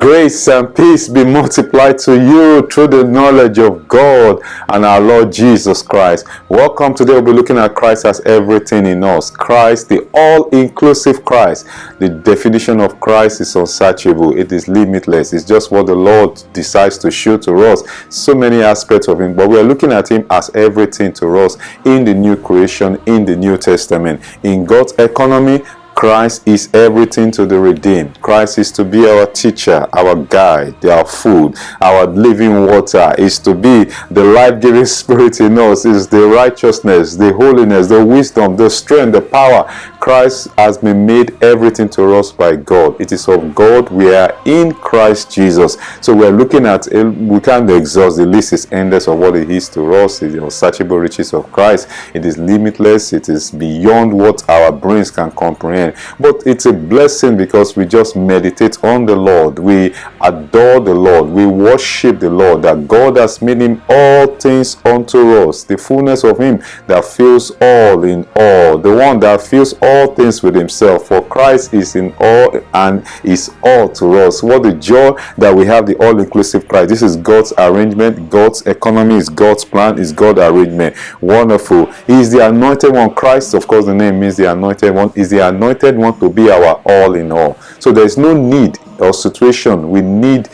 Grace and peace be multiplied to you through the knowledge of God and our Lord Jesus Christ. Welcome. Today we'll be looking at Christ as everything in us. Christ, the all-inclusive Christ. The definition of Christ is unsearchable. It is limitless. It's just what the Lord decides to show to us. So many aspects of Him. But we are looking at Him as everything to us in the new creation, in the New Testament. In God's economy, Christ is everything to the redeemed. Christ is to be our teacher, our guide, our food, our living water, is to be the life-giving spirit in us, is the righteousness, the holiness, the wisdom, the strength, the power. Christ has been made everything to us by God. It is of God. We are in Christ Jesus. So we're looking at, we can't exhaust, the list is endless of what it is to us. The unsearchable riches of Christ. It is limitless. It is beyond what our brains can comprehend. But it's a blessing because we just meditate on the Lord. We adore the Lord. We worship the Lord, that God has made Him all things unto us. The fullness of Him that fills all in all. The one that fills all things with Himself. For Christ is in all and is all to us. What a joy that we have the all-inclusive Christ. This is God's arrangement. God's economy is God's plan, is God's arrangement. Wonderful. He is the anointed one. Christ, of course, the name means the anointed one, is the anointed one to be our all in all. So there is no need or situation we need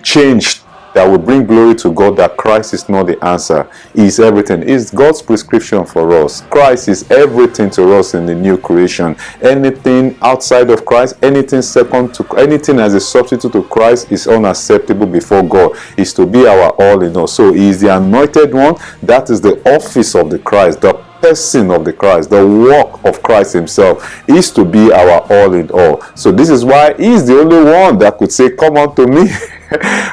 change that will bring glory to God, that Christ is not the answer. He is everything. It's God's prescription for us. Christ is everything to us in the new creation. Anything outside of Christ, anything second to, anything as a substitute to Christ is unacceptable before God. Is to be our all in all. So He is the anointed one. That is the office of the Christ, the person of the Christ, the work of Christ Himself is to be our all in all. So this is why He is the only one that could say, come unto me,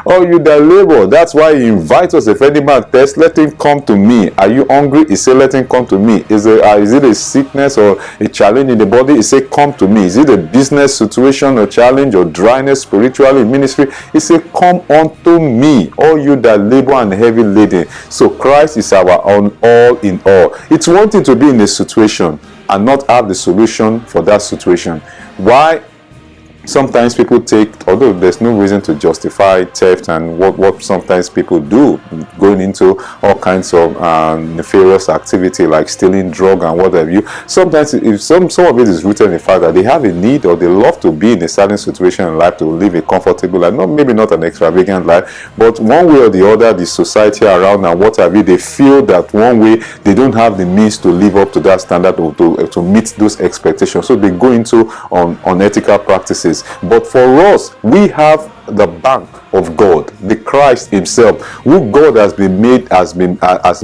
all you that labor. That's why He invites us. If any man thirst, let him come to me. Are you hungry? He said, let him come to me. Is it a sickness or a challenge in the body? He said, come to me. Is it a business situation or challenge or dryness spiritually in ministry? He said, come unto me, all you that labor and heavy laden. So Christ is our all in all. It's one thing to be in a situation and not have the solution for that situation. Why? Sometimes people take, although there's no reason to justify theft and what sometimes people do, going into all kinds of nefarious activity like stealing drug and what have you. Sometimes if some of it is rooted in the fact that they have a need or they love to be in a certain situation in life to live a comfortable life, maybe not an extravagant life, but one way or the other, the society around and what have you, they feel that one way they don't have the means to live up to that standard or to meet those expectations. So they go into unethical practices. But for us, we have the bank of God, the Christ Himself, who God has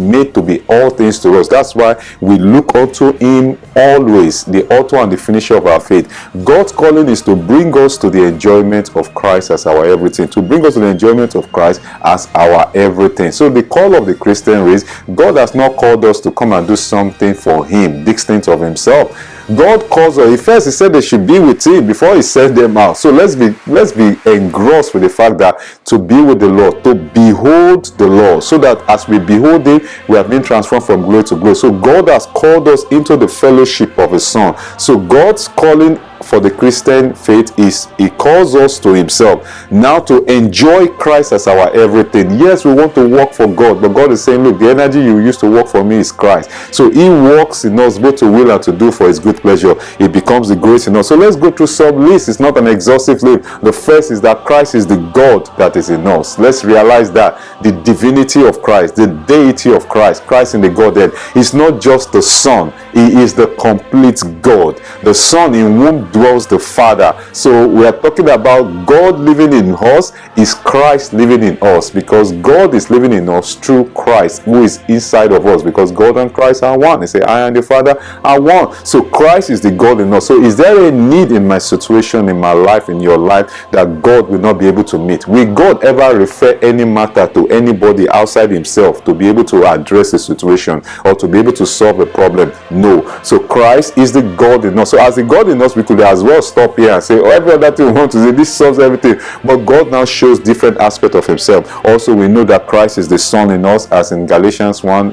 made to be all things to us. That's why we look unto Him always, the author and the finisher of our faith. God's calling is to bring us to the enjoyment of Christ as our everything, to bring us to the enjoyment of Christ as our everything. So the call of the Christian race, God has not called us to come and do something for Him, the extent of Himself. God calls us. First, He said they should be with Him before He sent them out. So let's be engrossed with the fact that to be with the Lord, to behold the Lord, so that as we behold Him, we have been transformed from glory to glory. So God has called us into the fellowship of His Son. So God's calling for the Christian faith is He calls us to Himself now to enjoy Christ as our everything. Yes, we want to work for God, but God is saying, look, the energy you used to work for me is Christ. So He works in us both to will and to do for His good pleasure. It becomes the grace in us. So let's go through some lists. It's not an exhaustive list. The first is that Christ is the God that is in us. Let's realize that the divinity of Christ, the deity of Christ, Christ in the Godhead, is not just the Son. He is the complete God. The Son in whom dwells the Father. So we are talking about God living in us is Christ living in us, because God is living in us through Christ who is inside of us, because God and Christ are one. They say I and the Father are one. So Christ is the God in us. So is there a need in my situation, in my life, in your life, that God will not be able to meet? Will God ever refer any matter to anybody outside Himself to be able to address the situation or to be able to solve a problem? No. So Christ is the God in us. So as the God in us, we could as well stop here and say, oh, every other thing we want to say, this solves everything. But God now shows different aspects of Himself. Also, we know that Christ is the Son in us, as in Galatians 1,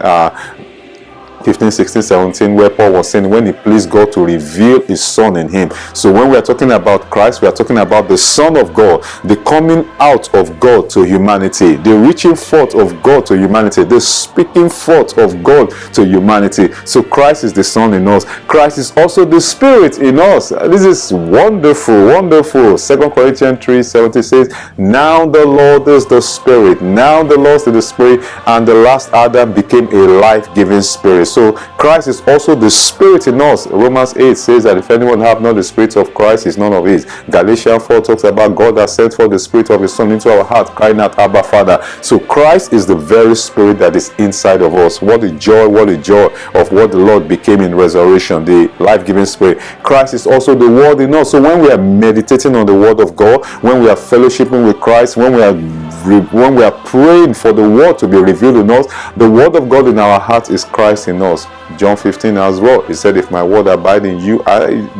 15, 16, 17, where Paul was saying when he pleased God to reveal his son in him. So when we are talking about Christ, we are talking about the Son of God, the coming out of God to humanity, the reaching forth of God to humanity, the speaking forth of God to humanity. So Christ is the Son in us. Christ is also the Spirit in us. This is wonderful, wonderful. 2 Corinthians 3:17 says, now the Lord is the Spirit. Now the Lord is the Spirit, and the last Adam became a life-giving Spirit. So Christ is also the Spirit in us. Romans 8 says that if anyone have not the Spirit of Christ, he is none of his. Galatians 4 talks about God has sent forth the Spirit of his Son into our heart, crying out, Abba, Father. So Christ is the very Spirit that is inside of us. What a joy of what the Lord became in resurrection, the life-giving Spirit. Christ is also the Word in us. So when we are meditating on the Word of God, when we are fellowshipping with Christ, when we are praying for the Word to be revealed in us, the Word of God in our heart is Christ in us. John 15 as well, he said, if my word abide in you,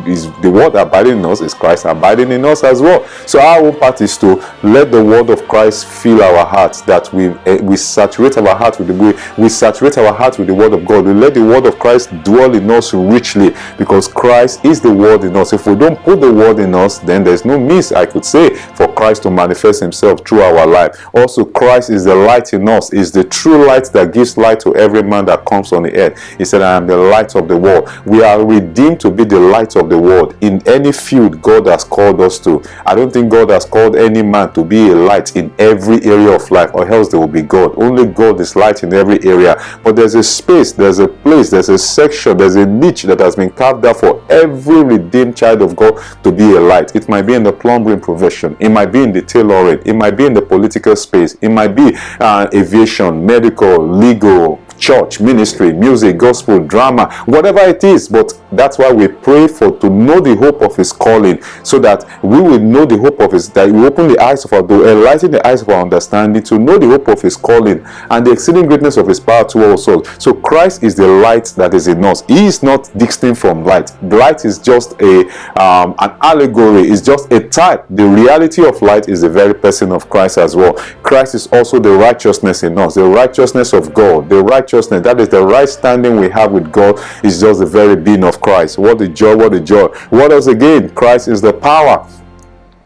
is the word abiding in us, is Christ abiding in us as well. So our own part is to let the word of Christ fill our hearts, that we saturate our heart with the word of God. We let the word of Christ dwell in us richly, because Christ is the word in us. If we don't put the word in us, then there's no means, I could say, for Christ to manifest himself through our life. Also, Christ is the light in us, is the true light that gives light to every man that comes on the earth. He said, I am the light of the world. We are redeemed to be the light of the world in any field God has called us to. I don't think God has called any man to be a light in every area of life, or else there will be God. Only God is light in every area. But there's a space, there's a place, there's a section, there's a niche that has been carved out for every redeemed child of God to be a light. It might be in the plumbing profession, it might be in the tailoring, it might be in the political space, it might be aviation, medical, legal, church, ministry, music, gospel, drama, whatever it is. But that's why we pray to know the hope of his calling, so that we will know the hope of his, that we open the eyes of our door, enlighten the eyes of our understanding, to know the hope of his calling and the exceeding greatness of his power towards us. So Christ is the light that is in us. He is not distinct from light. Light is just an allegory, it's just a type. The reality of light is the very person of Christ as well. Christ is also the righteousness in us, the righteousness of God, the righteousness, that is the right standing we have with God, is just the very being of Christ. What a joy, what a joy. What else again? Christ is the power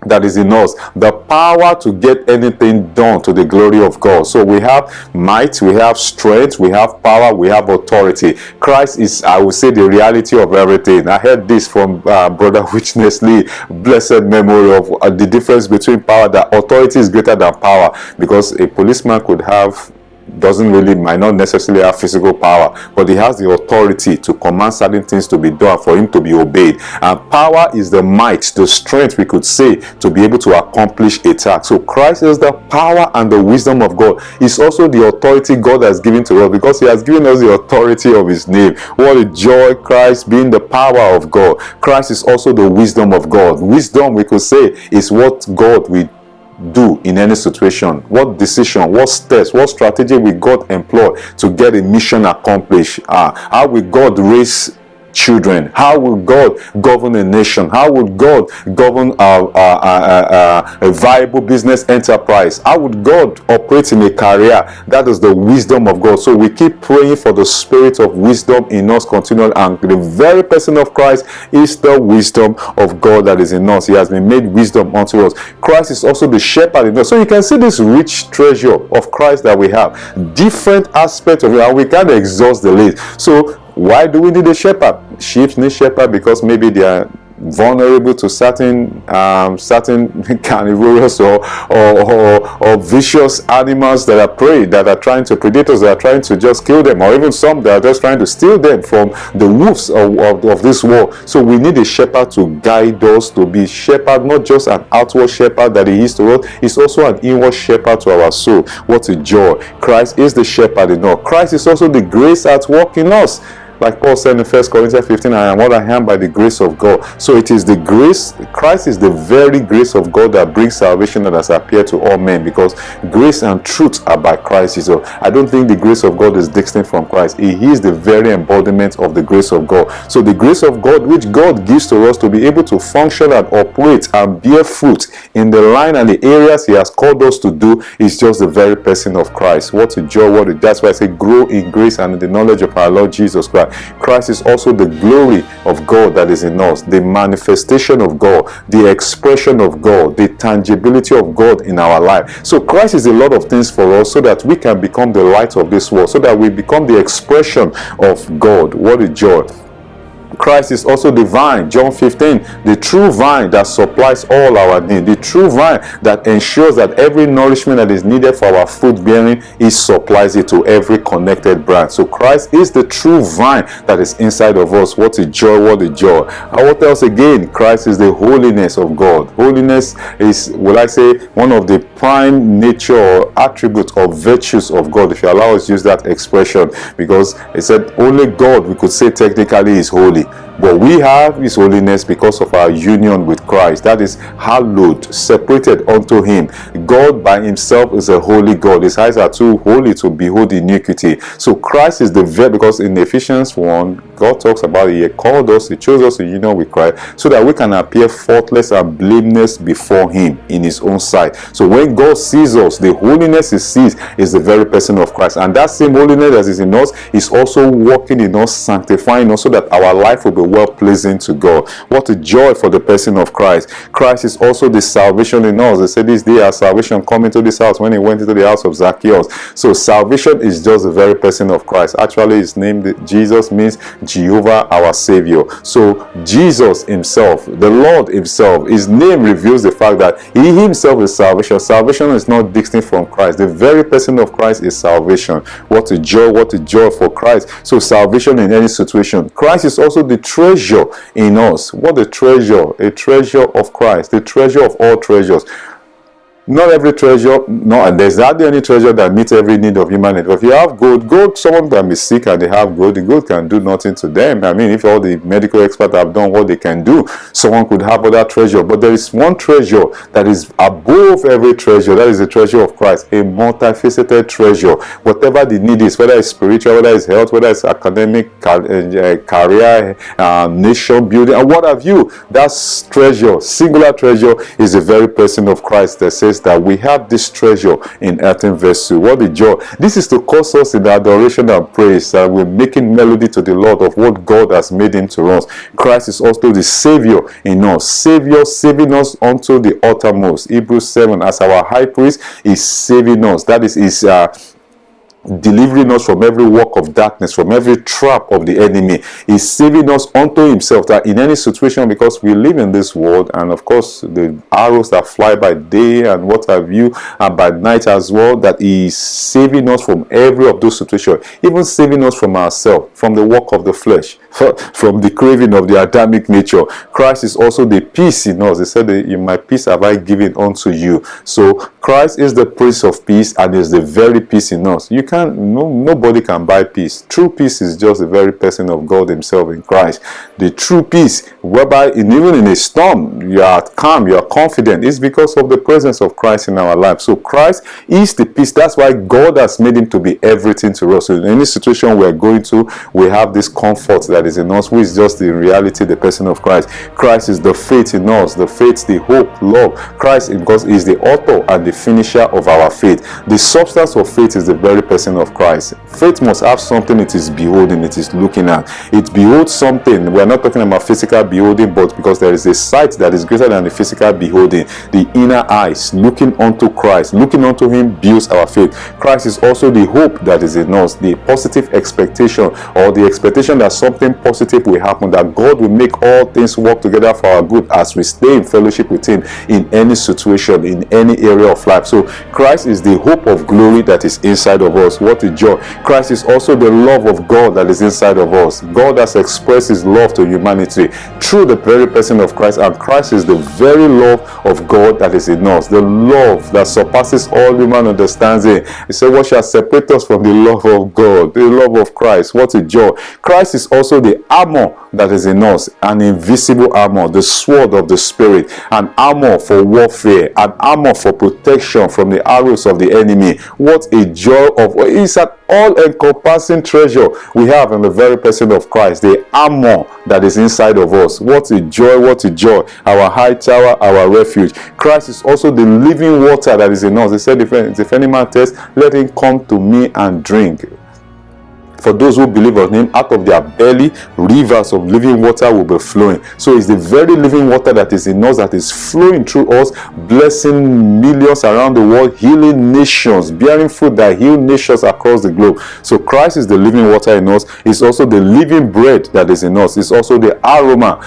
that is in us, the power to get anything done to the glory of God. So we have might, we have strength, we have power, we have authority. Christ is, I would say, the reality of everything. I heard this from Brother Witness Lee, blessed memory, of the difference between power, that authority is greater than power, because a policeman might not necessarily have physical power, but he has the authority to command certain things to be done, for him to be obeyed. And power is the might, the strength, we could say, to be able to accomplish a task. So Christ is the power and the wisdom of God. It's also the authority God has given to us, because he has given us the authority of his name. What a joy, Christ being the power of God. Christ is also the wisdom of God. Wisdom, we could say, is what God will do in any situation, what decision, what steps, what strategy will God employ to get a mission accomplished. How will God raise children? How will God govern a nation? How would God govern a viable business enterprise? How would God operate in a career? That is the wisdom of God. So we keep praying for the spirit of wisdom in us continually, and the very person of Christ is the wisdom of God that is in us. He has been made wisdom unto us. Christ is also the shepherd in us. So you can see this rich treasure of Christ that we have, different aspects of it, and we can't exhaust the list. So why do we need a shepherd? Sheep need shepherd because maybe they are vulnerable to certain carnivorous or vicious animals that are prey, that are trying to, predators that are trying to just kill them, or even some that are just trying to steal them from the wolves of this world. So we need a shepherd to guide us, to be shepherd, not just an outward shepherd that he is to us, he's also an inward shepherd to our soul. What a joy. Christ is the shepherd in us. Christ is also the grace at work in us. Like Paul said in 1 Corinthians 15, I am what I am by the grace of God. So it is the grace, Christ is the very grace of God that brings salvation that has appeared to all men, because grace and truth are by Christ Jesus. I don't think the grace of God is distinct from Christ. He is the very embodiment of the grace of God. So the grace of God, which God gives to us to be able to function and operate and bear fruit in the line and the areas He has called us to do, is just the very person of Christ. What a joy, that's why I say grow in grace and in the knowledge of our Lord Jesus Christ. Christ is also the glory of God that is in us, the manifestation of God, the expression of God, the tangibility of God in our life. So Christ is a lot of things for us, so that we can become the light of this world, so that we become the expression of God. What a joy. Christ is also the vine, John 15, the true vine that supplies all our need, the true vine that ensures that every nourishment that is needed for our fruit bearing, He supplies it to every connected branch. So Christ is the true vine that is inside of us. What a joy, what a joy. And what else again? Christ is the holiness of God. Holiness is, will I say, one of the prime nature or attributes or virtues of God, if you allow us to use that expression, because it said only God, we could say technically, is holy. But we have His holiness because of our union with Christ. That is hallowed, separated unto Him. God by Himself is a holy God. His eyes are too holy to behold iniquity. So Christ is the very, because in Ephesians 1, God talks about He called us, He chose us to union with Christ, so that we can appear faultless and blameless before Him in His own sight. So when God sees us, the holiness He sees is the very person of Christ. And that same holiness that is in us is also working in us, sanctifying us, so that our life will be well pleasing to God. What a joy for the person of Christ. Christ is also the salvation in us. They said this day our salvation come into this house when He went into the house of Zacchaeus. So salvation is just the very person of Christ. Actually, His name Jesus means Jehovah our Savior. So Jesus Himself, the Lord Himself, His name reveals the fact that He Himself is salvation. Salvation is not distinct from Christ. The very person of Christ is salvation. What a joy for Christ. So salvation in any situation. Christ is also the treasure in us. What a treasure of Christ, the treasure of all treasures. Not every treasure, no, and there's hardly any treasure that meets every need of humanity. But if you have gold, someone can be sick and they have gold, the gold can do nothing to them. I mean, if all the medical experts have done what they can do, someone could have other treasure. But there is one treasure that is above every treasure. That is the treasure of Christ, a multifaceted treasure. Whatever the need is, whether it's spiritual, whether it's health, whether it's academic, career, nation building, and what have you, that treasure, singular treasure, is the very person of Christ that says that we have this treasure in earthen vessel. What a joy. This is to cause us in adoration and praise that we're making melody to the Lord of what God has made Him to us. Christ is also the Savior in us. Savior, saving us unto the uttermost. Hebrews 7, as our high priest is saving us. That is delivering us from every work of darkness, from every trap of the enemy. He's saving us unto Himself, that in any situation, because we live in this world, and of course the arrows that fly by day and what have you, and by night as well, that He is saving us from every of those situations, even saving us from ourselves, from the work of the flesh, from the craving of the Adamic nature. Christ is also the peace in us. He said, "In my peace have I given unto you." So Christ is the Prince of Peace and is the very peace in us. Nobody can buy peace. True peace is just the very person of God Himself in Christ. The true peace, whereby even in a storm you are calm, you are confident, is because of the presence of Christ in our life. So Christ is the peace. That's why God has made Him to be everything to us. So in any situation we are going to, we have this comfort that is in us, which is just in reality the person of Christ. Christ is the faith in us, the faith, the hope, love. Christ, because He is the author and the finisher of our faith. The substance of faith is the very person of Christ. Faith must have something it is beholding, it is looking at. It beholds something. We are not talking about physical beholding, but because there is a sight that is greater than the physical beholding. The inner eyes looking unto Christ, looking unto Him builds our faith. Christ is also the hope that is in us, the positive expectation, or the expectation that something positive will happen, that God will make all things work together for our good as we stay in fellowship with Him in any situation, in any area of of life. So Christ is the hope of glory that is inside of us. What a joy. Christ is also the love of God that is inside of us. God has expressed his love to humanity through the very person of Christ, and Christ is the very love of God that is in us, the love that surpasses all human understanding. He said, what shall separate us from the love of God? The love of Christ. What a joy. Christ is also the armor that is in us, an invisible armor, the sword of the Spirit, an armor for warfare, an armor for protection from the arrows of the enemy. What a joy of, it's an all-encompassing treasure we have in the very person of Christ, the armor that is inside of us. What a joy, what a joy. Our high tower, our refuge. Christ is also the living water that is in us. He said, if any man thirst, let him come to me and drink. For those who believe on him, out of their belly, rivers of living water will be flowing. So it's the very living water that is in us, that is flowing through us, blessing millions around the world, healing nations, bearing fruit that heal nations across the globe. So Christ is the living water in us. It's also the living bread that is in us. It's also the aroma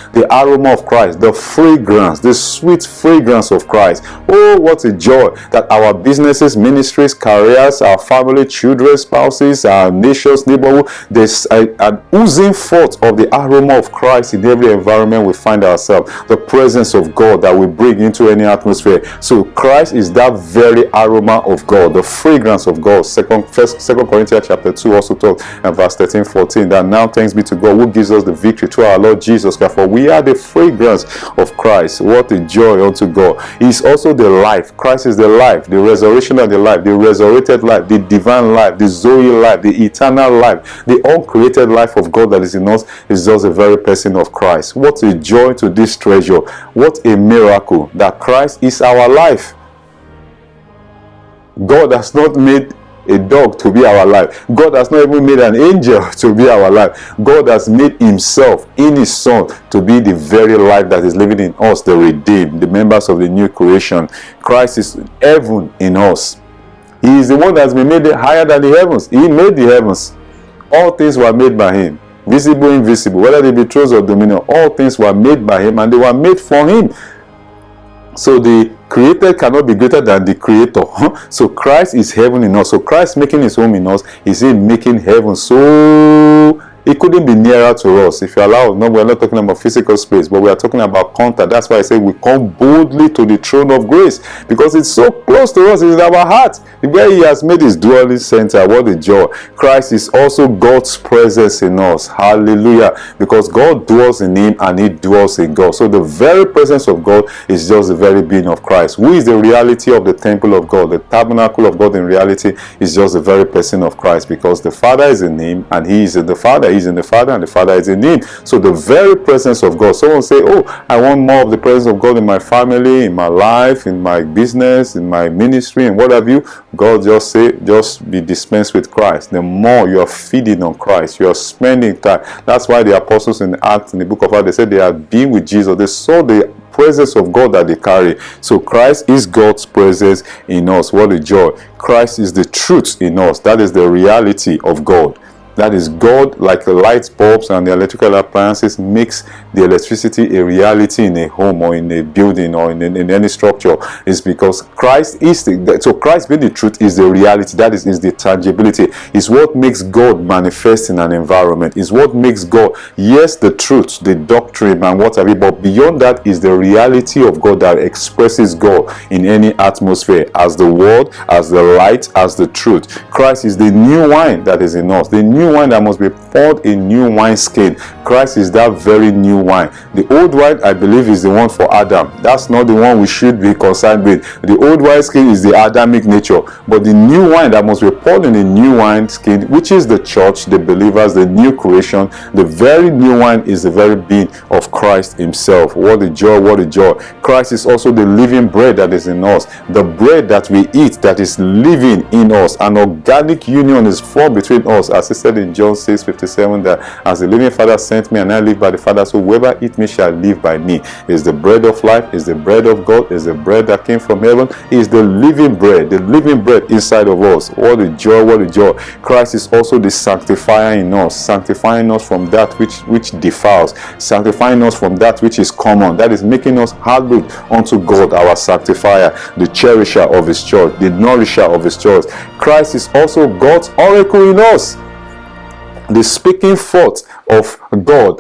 of Christ, the fragrance, the sweet fragrance of Christ. Oh, what a joy that our businesses, ministries, careers, our family, children, spouses, our nations, neighbors, there's an oozing forth of the aroma of Christ in every environment we find ourselves, the presence of God that we bring into any atmosphere. So Christ is that very aroma of God, the fragrance of God. Second Corinthians chapter 2 also talks in verse 13-14 that now thanks be to God who gives us the victory through our Lord Jesus Christ, for we are the fragrance of Christ. What a joy unto God. He is also the life. Christ is the life, the resurrection of the life, the resurrected life, the divine life, the Zoe life, the eternal life. The uncreated life of God that is in us is just the very person of Christ. What a joy to this treasure. What a miracle that Christ is our life. God has not made a dog to be our life. God has not even made an angel to be our life. God has made himself in his Son to be the very life that is living in us, the redeemed, the members of the new creation. Christ is heaven in us. He is the one that has been made higher than the heavens. He made the heavens. All things were made by him, visible, invisible, whether they be thrones or dominion. All things were made by him, and they were made for him. So the created cannot be greater than the creator. So Christ is heaven in us. So Christ making his home in us is him making heaven. So he couldn't be nearer to us. If you allow, no, we're not talking about physical space, but we are talking about contact. That's why I say we come boldly to the throne of grace, because it's so close to us. It's in our heart, where he has made his dwelling center. What a joy. Christ is also God's presence in us. Hallelujah. Because God dwells in him and he dwells in God. So the very presence of God is just the very being of Christ. Who is the reality of the temple of God? The tabernacle of God in reality is just the very person of Christ, because the Father is in him and he is in the Father. He's in the Father and the Father is in him. So the very presence of God. Someone say, oh, I want more of the presence of God in my family, in my life, in my business, in my ministry, and what have you. God just say, just be dispensed with Christ. The more you are feeding on Christ, you are spending time. That's why the apostles in Acts, in the book of Acts, they said they had been with Jesus. They saw the presence of God that they carry. So Christ is God's presence in us. What a joy. Christ is the truth in us. That is the reality of God. That is God, like the light bulbs and the electrical appliances, makes the electricity a reality in a home or in a building or in any structure. Is because Christ is so Christ being the truth is the reality. That is the tangibility. Is what makes God manifest in an environment. Is what makes God, yes, the truth, the doctrine and what have you, but beyond that is the reality of God that expresses God in any atmosphere, as the word, as the light, as the truth. Christ is the new wine that is in us. The new wine that must be poured in new wineskin. Christ is that very new wine. The old wine, I believe, is the one for Adam. That's not the one we should be concerned with. The old wineskin is the Adamic nature, but the new wine that must be poured in the new wineskin, which is the church, the believers, the new creation, the very new wine is the very being of Christ himself. What a joy, what a joy. Christ is also the living bread that is in us, the bread that we eat that is living in us. An organic union is formed between us, as I said said in John 6:57 that as the living Father sent me and I live by the Father, so whoever eat me shall live by me. Is the bread of life, is the bread of God, is the bread that came from heaven, is the living bread inside of us. What a joy, what a joy. Christ is also the sanctifier in us, sanctifying us from that which defiles, sanctifying us from that which is common, that is making us hallowed unto God, our sanctifier, the cherisher of his church, the nourisher of his church. Christ is also God's oracle in us, the speaking forth of God.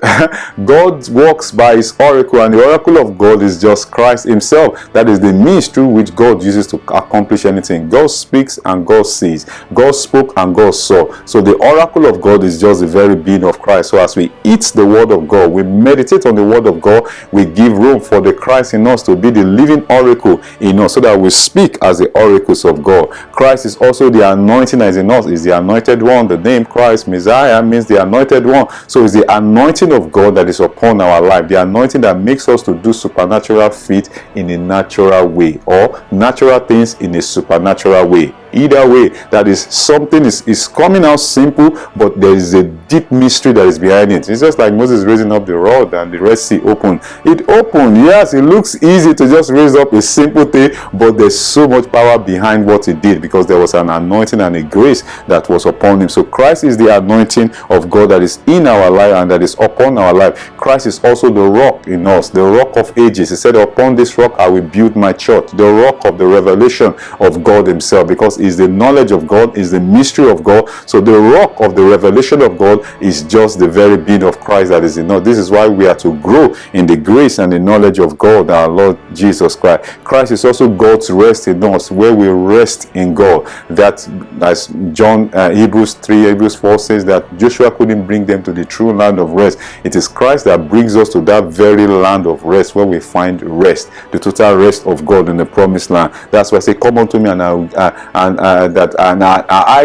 God works by his oracle, and the oracle of God is just Christ himself. That is the means through which God uses to accomplish anything. God speaks and God sees. God spoke and God saw. So the oracle of God is just the very being of Christ. So as we eat the word of God, we meditate on the word of God, we give room for the Christ in us to be the living oracle in us, so that we speak as the oracles of God. Christ is also the anointing that is in us, is the anointed one. The name Christ, Messiah, means the anointed one. So it's the anointing of God that is upon our life, the anointing that makes us to do supernatural feat in a natural way, or natural things in a supernatural way. Either way, that is something is coming out simple, but there is a deep mystery that is behind it. It's just like Moses raising up the rod and the Red Sea opened. It opened, yes, it looks easy to just raise up a simple thing, but there's so much power behind what he did, because there was an anointing and a grace that was upon him. So Christ is the anointing of God that is in our life and that is upon our life. Christ is also the rock in us, the rock of ages. He said, upon this rock I will build my church, the rock of the revelation of God himself, because is the knowledge of God, is the mystery of God. So the rock of the revelation of God is just the very being of Christ that is in us. This is why we are to grow in the grace and the knowledge of God, our Lord Jesus Christ. Christ is also God's rest in us, where we rest in God. That, as Hebrews 3, Hebrews 4 says, that Joshua couldn't bring them to the true land of rest. It is Christ that brings us to that very land of rest, where we find rest, the total rest of God in the promised land. That's why I say, come unto me and I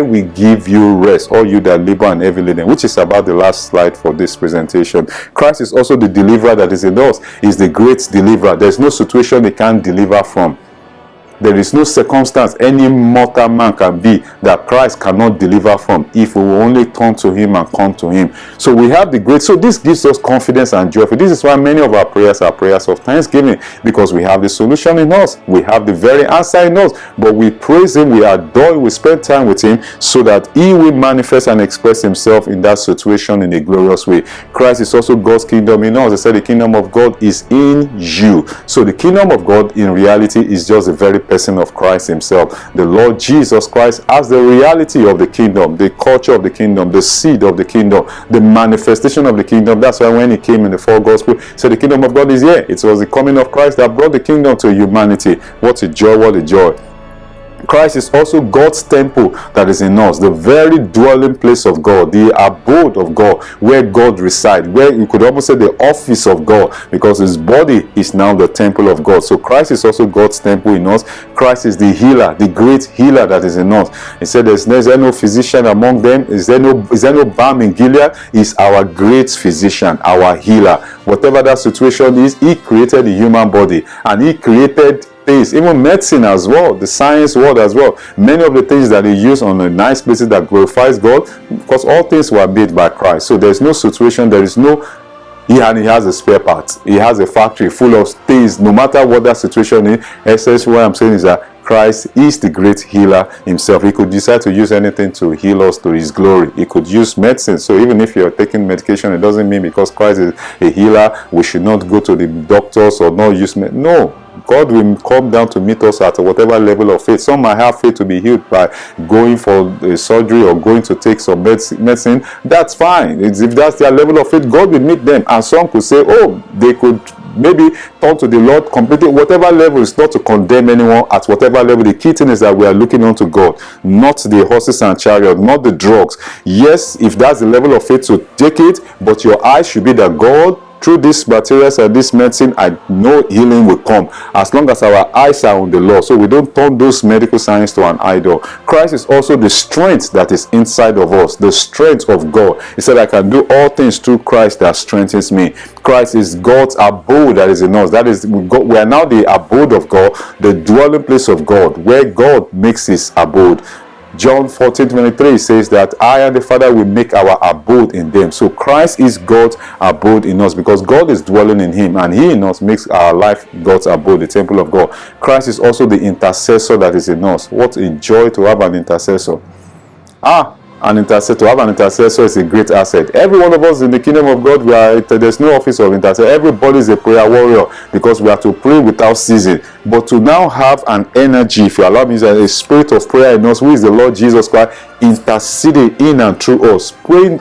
will give you rest, all you that labor and heavy laden, which is about the last slide for this presentation. Christ is also the deliverer that is in us. He's the great deliverer. There's no situation he can't deliver from. There is no circumstance any mortal man can be that Christ cannot deliver from, if we will only turn to him and come to him. So we have the great, so this gives us confidence and joy. This is why many of our prayers are prayers of thanksgiving, because we have the solution in us, we have the very answer in us, but we praise him, we adore him, we spend time with him, so that he will manifest and express himself in that situation in a glorious way. Christ is also God's kingdom in us. I said the kingdom of God is in you. So the kingdom of God in reality is just the very person of Christ himself. The Lord Jesus Christ as the reality of the kingdom, the culture of the kingdom, the seed of the kingdom, the manifestation of the kingdom. That's why when he came in the four gospels, he said the kingdom of God is here. It was the coming of Christ that brought the kingdom to humanity. What a joy, what a joy. Christ is also God's temple that is in us, the very dwelling place of God, the abode of God, where God resides, where you could almost say the office of God, because his body is now the temple of God. So Christ is also God's temple in us. Christ is the healer, the great healer that is in us. He said, is there no physician among them? Is there no balm in Gilead? He's our great physician, our healer. Whatever that situation is, he created the human body, and he created things, even medicine as well, the science world as well. Many of the things that they use on the nice places that glorifies God, because all things were made by Christ. So there's no situation, there is no, he has a spare part. He has a factory full of things, no matter what that situation is. Essentially what I'm saying is that Christ is the great healer himself. He could decide to use anything to heal us to his glory. He could use medicine. So even if you're taking medication, it doesn't mean because Christ is a healer, we should not go to the doctors or not use medicine. No. God will come down to meet us at whatever level of faith. Some might have faith to be healed by going for a surgery or going to take some medicine. That's fine. If that's their level of faith, God will meet them. And some could say, oh, they could maybe turn to the Lord completely. Whatever level, is not to condemn anyone at whatever level. The key thing is that we are looking unto God, not the horses and chariot, not the drugs. Yes, if that's the level of faith, to take it, but your eyes should be that God, through these materials and this medicine, I know healing will come, as long as our eyes are on the Lord. So we don't turn those medical science to an idol. Christ is also the strength that is inside of us, the strength of God. He said, I can do all things through Christ that strengthens me. Christ is God's abode that is in us. That is, we are now the abode of God, the dwelling place of God, where God makes his abode. John 14:23 says that I and the Father will make our abode in them. So Christ is God's abode in us, because God is dwelling in him, and he in us makes our life God's abode, the temple of God. Christ is also the intercessor that is in us. What a joy to have an intercessor. An intercessor. To have an intercessor is a great asset. Every one of us in the kingdom of God, there's no office of intercessor. Everybody is a prayer warrior, because we are to pray without ceasing. But to now have an energy, if you allow me, a spirit of prayer in us, who is the Lord Jesus Christ, interceding in and through us, praying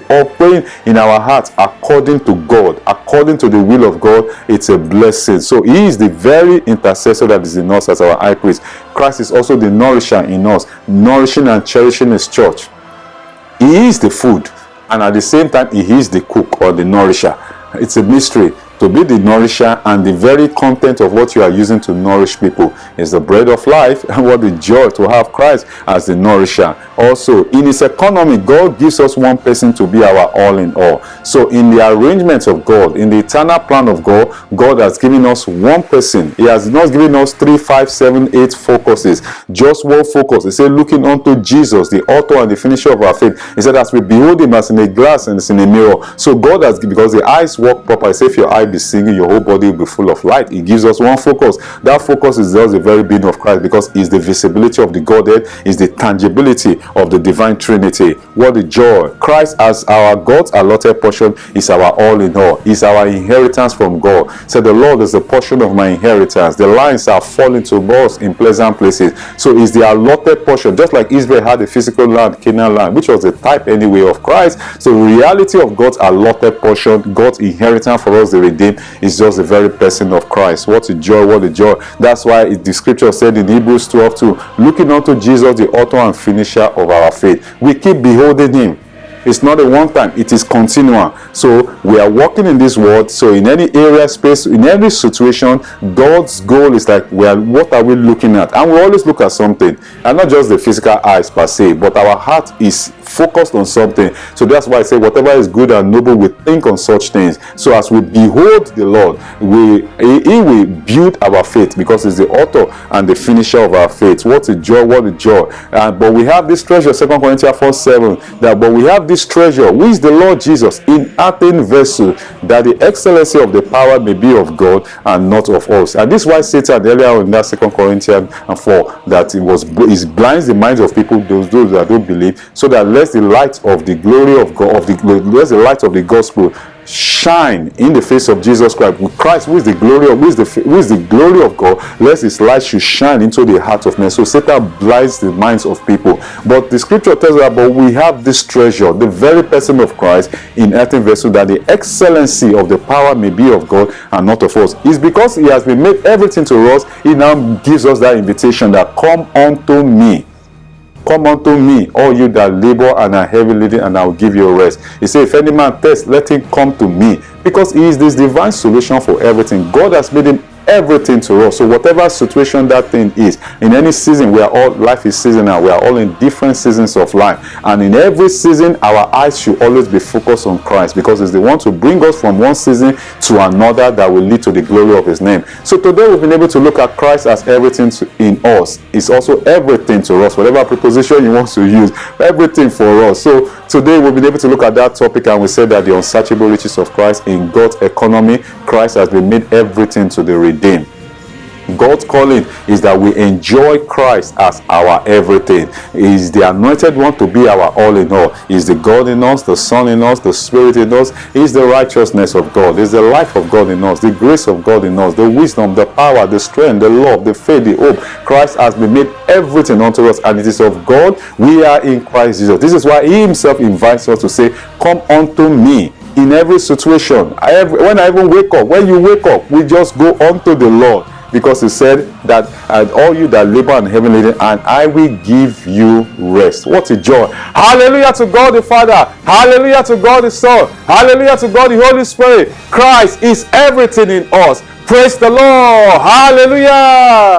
in our hearts according to God, according to the will of God, it's a blessing. So he is the very intercessor that is in us as our high priest. Christ is also the nourisher in us, nourishing and cherishing his church. He is the food, and at the same time he is the cook or the nourisher. It's a mystery. To be the nourisher, and the very content of what you are using to nourish people is the bread of life. And what a joy to have Christ as the nourisher. Also, in his economy, God gives us one person to be our all in all. So in the arrangements of God, in the eternal plan of God, God has given us one person. He has not given us 3, 5, 7, 8 focuses. Just one focus. He said, looking unto Jesus, the author and the finisher of our faith. He said, as we behold him as in a glass and as in a mirror. So God has, because the eyes work proper. He said, if your eye be singing, your whole body will be full of light. He gives us one focus. That focus is just the very being of Christ, because it's the visibility of the Godhead, is the tangibility of the divine Trinity. What a joy! Christ as our God's allotted portion is our all in all. Is our inheritance from God. So the Lord is the portion of my inheritance. The lines are falling to us in pleasant places. So is the allotted portion, just like Israel had a physical land, Canaan land, which was the type anyway of Christ. So the reality of God's allotted portion, God's inheritance for us, the redeemed, is just the very person of Christ. What a joy, what a joy. That's why the scripture said in Hebrews 12:2, looking unto Jesus, the author and finisher of our faith. We keep beholding him. It's not a one time, it is continual. So we are walking in this world. So in any area, space, in every situation, God's goal is like, what are we looking at? And we always look at something, and not just the physical eyes per se, but our heart is focused on something. So that's why I say, whatever is good and noble, we think on such things. So as we behold the Lord, he will build our faith, because he's the author and the finisher of our faith. What a joy, what a joy. But we have this treasure, 2 Corinthians 4:7, but we have this treasure, who is the Lord Jesus, in earthen vessel, that the excellency of the power may be of God and not of us. And this is why Satan earlier in that 2 Corinthians 4, that it blinds the minds of people, those that don't believe, so that let the light of the glory of God, let the light of the gospel shine in the face of Jesus Christ. With Christ, who is the glory of God, lest his light should shine into the heart of men. So Satan blinds the minds of people. But the scripture tells us about, we have this treasure, the very person of Christ, in earthen vessel, that the excellency of the power may be of God and not of us. It's because he has been made everything to us. He now gives us that invitation, that come unto me. Come unto me, all you that labor and are heavy laden, and I will give you rest. He said, if any man thirst, let him come to me, because he is this divine solution for everything. God has made him everything to us. So whatever situation that thing is, in any season, life is seasonal. We are all in different seasons of life, and in every season our eyes should always be focused on Christ, because it's the one to bring us from one season to another that will lead to the glory of his name. So today we've been able to look at Christ as everything in us. It's also everything to us, whatever preposition you want to use, everything for us. So today we've been able to look at that topic, and we said that the unsearchable riches of Christ in God's economy, Christ has been made everything to the redeemed. God's calling is that we enjoy Christ as our everything. He is the anointed one to be our all in all. He is the God in us, the Son in us, the Spirit in us. He is the righteousness of God. He is the life of God in us, the grace of God in us, the wisdom, the power, the strength, the love, the faith, the hope. Christ has been made everything unto us, and it is of God. We are in Christ Jesus. This is why he himself invites us to say, come unto me. In every situation, when I even wake up, when you wake up, we just go unto the Lord, because he said that all you that labor and heavy laden, and I will give you rest. What a joy. Hallelujah to God the Father. Hallelujah to God the Son. Hallelujah to God the Holy Spirit. Christ is everything in us. Praise the Lord. Hallelujah.